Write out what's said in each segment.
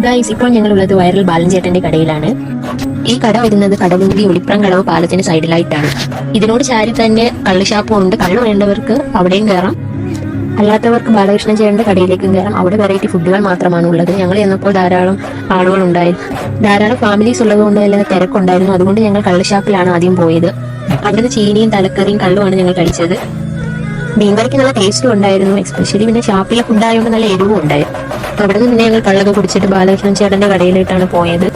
Guys, ഇപ്പോൾ ഞങ്ങളുള്ളത് viral ബാലൻചേട്ടന്റെ കടയിലാണ്. ഈ കട വരുന്നത് കടലുണ്ടി ഒളിപ്രം കടവ് പാലത്തിന് സൈഡിലായിട്ടാണ്. ഇതിനോട് ചാരി തന്നെ കള്ളുഷാപ്പും ഉണ്ട്. കള്ളു വേണ്ടവർക്ക് അവിടെയും കയറാം, അല്ലാത്തവർക്ക് ബാലകൃഷ്ണൻ ചേട്ടന്റെ കടയിലേക്കും കയറാം. അവിടെ വെറൈറ്റി ഫുഡുകൾ മാത്രമാണ് ഉള്ളത്. ഞങ്ങൾ ചെന്നപ്പോൾ ധാരാളം ആളുകൾ ഉണ്ടായിരുന്നു. ധാരാളം ഫാമിലീസ് ഉള്ളതുകൊണ്ട് എല്ലാം തിരക്കുണ്ടായിരുന്നു. അതുകൊണ്ട് ഞങ്ങൾ കള്ളുഷാപ്പിലാണ് ആദ്യം പോയത്. അവിടുന്ന് ചീനിയും തലക്കറിയും കള്ളുമാണ് ഞങ്ങൾ കഴിച്ചത്. മീൻകറിക്ക് നല്ല ടേസ്റ്റും ഉണ്ടായിരുന്നു. എസ്പെഷ്യലി പിന്നെ ഷാപ്പിലെ ഫുഡായതുകൊണ്ട് നല്ല എരിവും ഉണ്ടായിരുന്നു. അവിടെ നിന്ന് പിന്നെ ഞങ്ങൾ കള്ളൊക്കെ കുടിച്ചിട്ട് ബാലകൃഷ്ണൻ ചേട്ടന്റെ കടയിലേക്കാണ് പോയത്.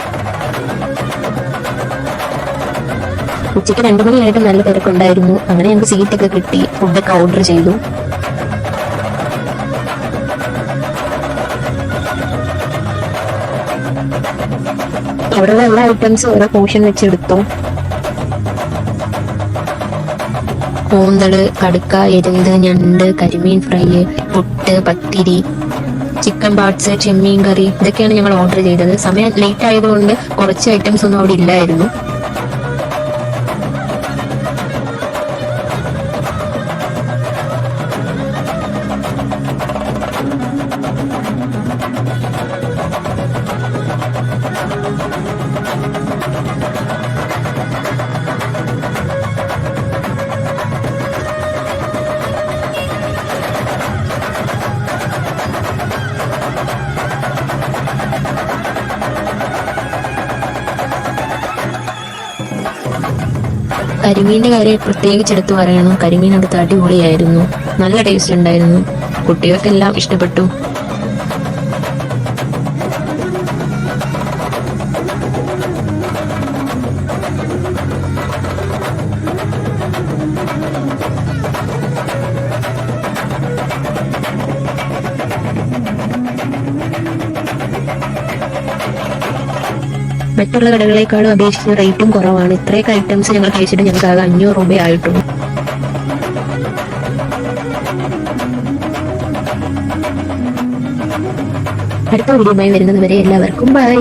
ഉച്ചയ്ക്ക് 2 മണിയായിട്ട് നല്ല തിരക്കുണ്ടായിരുന്നു. അങ്ങനെ ഞങ്ങൾക്ക് സീറ്റൊക്കെ കിട്ടി. ഫുഡൊക്കെ ഓർഡർ ചെയ്തു. അവിടെയുള്ള എല്ലാ ഐറ്റംസും ഓരോ പോർഷൻ വെച്ചെടുത്തു. കൂന്തള്, കടുക്ക, എരുന്ത്, ഞണ്ട്, കരിമീൻ ഫ്രൈ, പുട്ട്, പത്തിരി, ചിക്കൻ പാർട്സ്, ചെമ്മീൻ കറി, ഇതൊക്കെയാണ് ഞങ്ങൾ ഓർഡർ ചെയ്തത്. സമയം ലേറ്റ് ആയതുകൊണ്ട് കുറച്ച് ഐറ്റംസ് ഒന്നും അവിടെ ഇല്ലായിരുന്നു. കരിമീന്റെ കാര്യം പ്രത്യേകിച്ച് എടുത്തു പറയണം. കരിമീൻ അടുത്ത് അടിപൊളിയായിരുന്നു. നല്ല ടേസ്റ്റ് ഉണ്ടായിരുന്നു. കുട്ടികൾക്കെല്ലാം ഇഷ്ടപ്പെട്ടു. മറ്റുള്ള കടകളെക്കാളും അപേക്ഷിച്ച് റേറ്റും കുറവാണ്. ഇത്രയൊക്കെ ഐറ്റംസ് ഞങ്ങൾ കഴിച്ചിട്ട് ഞങ്ങൾക്ക് ആകെ 500 രൂപയായിട്ടുള്ളൂ. അടുത്ത വീഡിയോയുമായി വരുന്നത് വരെ എല്ലാവർക്കും ബൈ.